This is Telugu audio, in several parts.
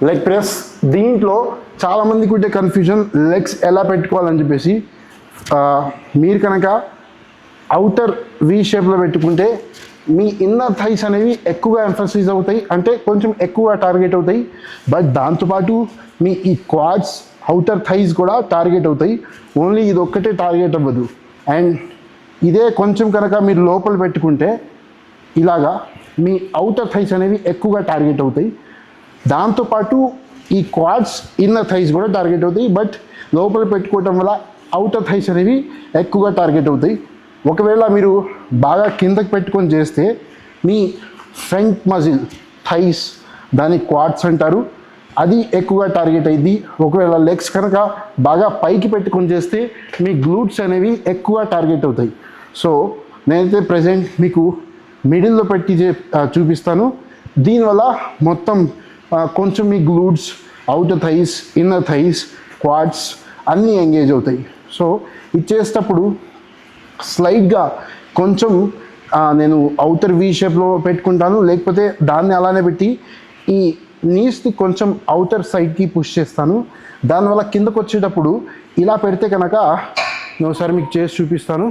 Leg press. దీంట్లో చాలామందికి ఉంటే కన్ఫ్యూజన్ లెగ్స్ ఎలా పెట్టుకోవాలని చెప్పేసి. మీరు కనుక అవుటర్ వి షేప్లో పెట్టుకుంటే మీ ఇన్నర్ థైస్ అనేవి ఎక్కువగా ఎంఫసైజ్ అవుతాయి, అంటే కొంచెం ఎక్కువ టార్గెట్ అవుతాయి. బట్ దాంతోపాటు మీ ఈ క్వాడ్స్ అవుటర్ థైస్ కూడా టార్గెట్ అవుతాయి. ఓన్లీ ఇది ఒక్కటే టార్గెట్ అవ్వదు. అండ్ ఇదే కొంచెం కనుక మీరు లోపల పెట్టుకుంటే ఇలాగా మీ అవుటర్ థైస్ అనేవి ఎక్కువగా టార్గెట్ అవుతాయి. దాంతోపాటు ఈ క్వాడ్స్ ఇన్నర్ థైస్ కూడా టార్గెట్ అవుతాయి. బట్ లోపల పెట్టుకోవటం వల్ల అవుటర్ థైస్ అనేవి ఎక్కువగా టార్గెట్ అవుతాయి. ఒకవేళ మీరు బాగా కిందకి పెట్టుకొని చేస్తే మీ ఫ్రంట్ మజిల్ థైస్, దాని క్వాడ్స్ అంటారు, అది ఎక్కువగా టార్గెట్ అయింది. ఒకవేళ లెగ్స్ కనుక బాగా పైకి పెట్టుకొని చేస్తే మీ గ్లూట్స్ అనేవి ఎక్కువ టార్గెట్ అవుతాయి. సో నేనైతే ప్రజెంట్ మీకు మిడిల్లో పెట్టి చూపిస్తాను. దీనివల్ల మొత్తం కొంచెం మీ glutes, outer thighs, inner thighs, quads అన్నీ ఎంగేజ్ అవుతాయి. సో ఇది చేసేటప్పుడు స్లైడ్గా కొంచెం నేను అవుటర్ వి షేప్లో పెట్టుకుంటాను, లేకపోతే దాన్ని అలానే పెట్టి ఈ నీస్ని కొంచెం అవుటర్ సైడ్కి పుష్ చేస్తాను. దానివల్ల కిందకు వచ్చేటప్పుడు ఇలా పెడితే కనుక నేను ఒకసారి మీకు చేసి చూపిస్తాను.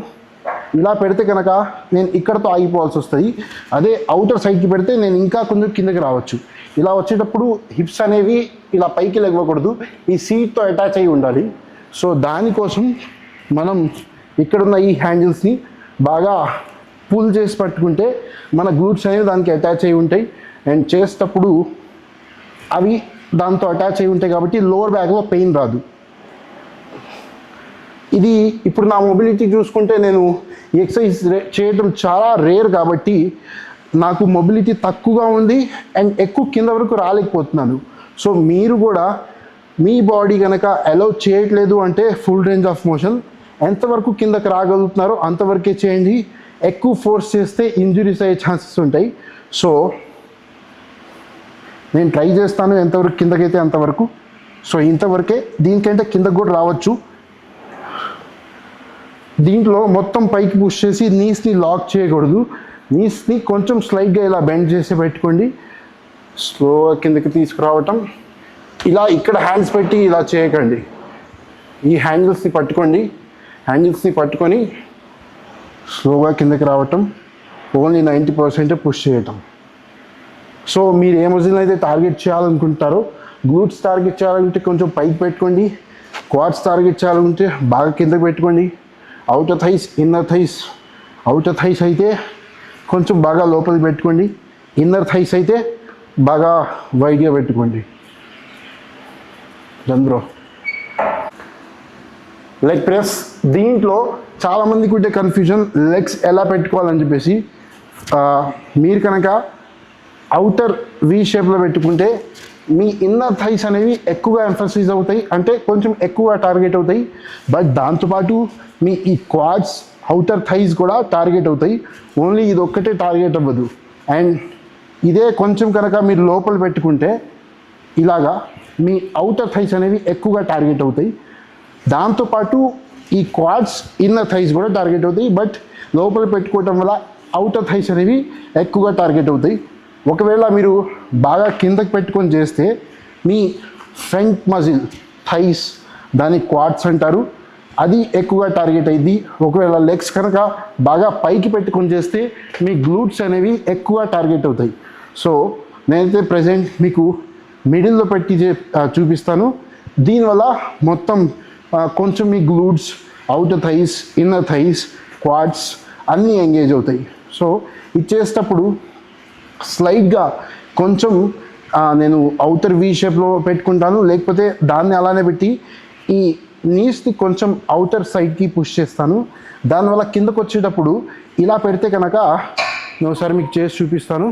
ఇలా పెడితే కనుక నేను ఇక్కడతో ఆగిపోవాల్సి వస్తుంది. అదే అవుటర్ సైడ్కి పెడితే నేను ఇంకా కొంచెం కిందకి రావచ్చు. ఇలా వచ్చేటప్పుడు హిప్స్ అనేవి ఇలా పైకి లేవకూడదు, ఈ సీట్తో అటాచ్ అయ్యి ఉండాలి. సో దానికోసం మనం ఇక్కడున్న ఈ హ్యాండిల్స్ని బాగా పుల్ చేసి పట్టుకుంటే మన గ్లూట్స్ అనేవి దానికి అటాచ్ అయి ఉంటాయి. అండ్ చేసేటప్పుడు అవి దాంతో అటాచ్ అయి ఉంటాయి కాబట్టి లోవర్ బ్యాక్లో పెయిన్ రాదు. ఇది ఇప్పుడు నా మొబిలిటీ చూసుకుంటే నేను ఎక్సర్సైజ్ చేయడం చాలా రేర్ కాబట్టి నాకు మొబిలిటీ తక్కువగా ఉంది అండ్ ఎక్కువ కింద వరకు రాలేకపోతున్నాను. సో మీరు కూడా మీ బాడీ కనుక అలౌ చేయట్లేదు అంటే ఫుల్ రేంజ్ ఆఫ్ మోషన్ ఎంతవరకు కిందకి రాగలుగుతున్నారో అంతవరకే చేయండి. ఎక్కువ ఫోర్స్ చేస్తే ఇంజురీస్ అయ్యే ఛాన్సెస్ ఉంటాయి. సో నేను ట్రై చేస్తాను ఎంతవరకు కిందకైతే అంతవరకు. సో ఇంతవరకే, దీనికంటే కిందకు కూడా రావచ్చు. దీంట్లో మొత్తం పైకి పుష్ చేసి నీస్ని లాక్ చేయకూడదు. నీస్ని కొంచెం స్లైడ్గా ఇలా బెండ్ చేసి పెట్టుకోండి. స్లోగా కిందకి తీసుకురావటం. ఇలా ఇక్కడ హ్యాండ్స్ పెట్టి ఇలా చేయకండి. ఈ హ్యాండిల్స్ని పట్టుకోండి. హ్యాండిల్స్ని పట్టుకొని స్లోగా కిందకి రావటం. ఓన్లీ 90% పుష్ చేయటం. సో మీరు ఏ మజిల్ అయితే టార్గెట్ చేయాలనుకుంటారో, గ్లూట్స్ టార్గెట్ చేయాలంటే కొంచెం పైకి పెట్టుకోండి. క్వాడ్స్ టార్గెట్ చేయాలంటే బాగా కిందకి పెట్టుకోండి. Outer thighs, inner thighs. Outer thighs అయితే కొంచెం బాగా లోపలికి పెట్టుకోండి. ఇన్నర్ థైస్ అయితే బాగా వైడ్గా పెట్టుకోండి. చంద్రో లెగ్ ప్రెస్. దీంట్లో చాలామందికి ఉంటే కన్ఫ్యూజన్ లెగ్స్ ఎలా పెట్టుకోవాలని చెప్పేసి. మీరు కనుక అవుటర్ వి షేప్లో పెట్టుకుంటే మీ ఇన్నర్ థైస్ అనేవి ఎక్కువగా ఎంఫసైజ్ అవుతాయి, అంటే కొంచెం ఎక్కువ టార్గెట్ అవుతాయి. బట్ దాంతోపాటు మీ ఈ క్వాడ్స్, అవుటర్ థైస్ కూడా టార్గెట్ అవుతాయి. ఓన్లీ ఇది ఒక్కటే టార్గెట్ అవ్వదు. అండ్ ఇదే కొంచెం కనుక మీరు లోపల పెట్టుకుంటే ఇలాగా మీ అవుటర్ థైస్ అనేవి ఎక్కువగా టార్గెట్ అవుతాయి. దాంతోపాటు ఈ క్వాడ్స్, ఇన్నర్ థైస్ కూడా టార్గెట్ అవుతాయి. బట్ లోపల పెట్టుకోవటం వల్ల అవుటర్ థైస్ అనేవి ఎక్కువగా టార్గెట్ అవుతాయి. ఒకవేళ మీరు బాగా కిందకి పెట్టుకొని చేస్తే మీ ఫ్రంట్ మజిల్ థైస్, దాని క్వాడ్స్ అంటారు, అది ఎక్కువగా టార్గెట్ అయింది. ఒకవేళ లెగ్స్ కనుక బాగా పైకి పెట్టుకొని చేస్తే మీ గ్లూట్స్ అనేవి ఎక్కువ టార్గెట్ అవుతాయి. సో నేనైతే ప్రజెంట్ మీకు మిడిల్లో పెట్టి చూపిస్తాను. దీనివల్ల మొత్తం కొంచెం మీ glutes, outer thighs, inner thighs, quads అన్నీ ఎంగేజ్ అవుతాయి. సో ఇది చేసేటప్పుడు స్లైడ్గా కొంచెం నేను అవుటర్ వి షేప్లో పెట్టుకుంటాను, లేకపోతే దాన్ని అలానే పెట్టి ఈ నీస్ని కొంచెం అవుటర్ సైడ్కి పుష్ చేస్తాను. దానివల్ల కిందకు వచ్చేటప్పుడు ఇలా పెడితే కనుక నేను ఒకసారి మీకు చేసి చూపిస్తాను.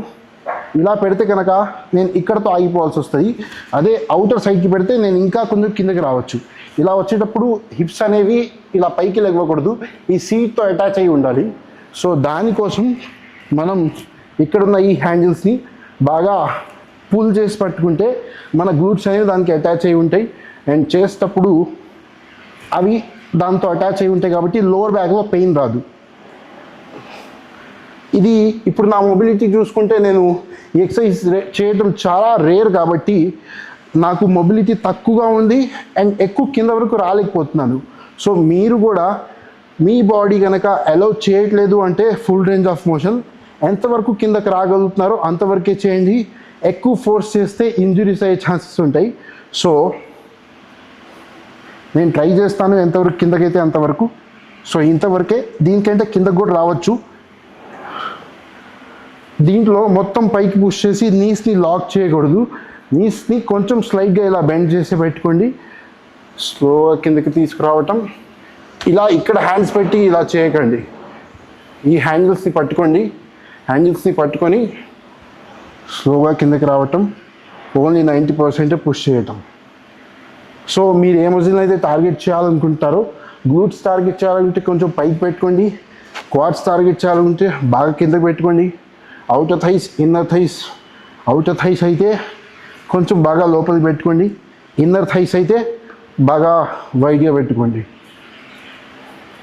ఇలా పెడితే కనుక నేను ఇక్కడతో ఆగిపోవాల్సి వస్తుంది. అదే అవుటర్ సైడ్కి పెడితే నేను ఇంకా కొంచెం కిందకి రావచ్చు. ఇలా వచ్చేటప్పుడు హిప్స్ అనేవి ఇలా పైకి లేవకూడదు, ఈ సీట్తో అటాచ్ అయ్యి ఉండాలి. సో దానికోసం మనం ఇక్కడున్న ఈ హ్యాండిల్స్ని బాగా పుల్ చేసి పట్టుకుంటే మన గ్లూట్స్ అనేవి దానికి అటాచ్ అయి ఉంటాయి. అండ్ చేసేటప్పుడు అవి దాంతో అటాచ్ అయి ఉంటాయి కాబట్టి లోవర్ బ్యాక్లో పెయిన్ రాదు. ఇది ఇప్పుడు నా మొబిలిటీ చూసుకుంటే నేను ఎక్సర్సైజ్ చేయడం చాలా రేర్ కాబట్టి నాకు మొబిలిటీ తక్కువగా ఉంది అండ్ ఎక్కువ కింద వరకు రాలేకపోతున్నాను. సో మీరు కూడా మీ బాడీ కనుక అలౌ చేయట్లేదు అంటే ఫుల్ రేంజ్ ఆఫ్ మోషన్ ఎంతవరకు కిందకి రాగలుగుతున్నారో అంతవరకే చేయండి. ఎక్కువ ఫోర్స్ చేస్తే ఇంజురీస్ అయ్యే ఛాన్సెస్ ఉంటాయి. సో నేను ట్రై చేస్తాను ఎంతవరకు కిందకైతే అంతవరకు. సో ఇంతవరకే, దీనికంటే కిందకు కూడా రావచ్చు. దీంట్లో మొత్తం పైకి పుష్ చేసి నీస్ని లాక్ చేయకూడదు. నీస్ని కొంచెం స్లైడ్గా ఇలా బెండ్ చేసి పెట్టుకోండి. స్లోగా కిందకి తీసుకురావటం. ఇలా ఇక్కడ హ్యాండ్స్ పెట్టి ఇలా చేయకండి. ఈ హ్యాండిల్స్ని పట్టుకోండి. హ్యాండిల్స్ని పట్టుకొని స్లోగా కిందకి రావటం. ఓన్లీ 90% పుష్ చేయటం. సో మీరు ఏ మజిల్ అయితే టార్గెట్ చేయాలనుకుంటారో, గ్లూట్స్ టార్గెట్ చేయాలంటే కొంచెం పైకి పెట్టుకోండి. క్వాడ్స్ టార్గెట్ చేయాలంటే బాగా కిందకి పెట్టుకోండి. Outer thighs, inner thighs. Outer thighs అయితే కొంచెం బాగా లోపలికి పెట్టుకోండి. ఇన్నర్ థైస్ అయితే బాగా వైడ్గా పెట్టుకోండి.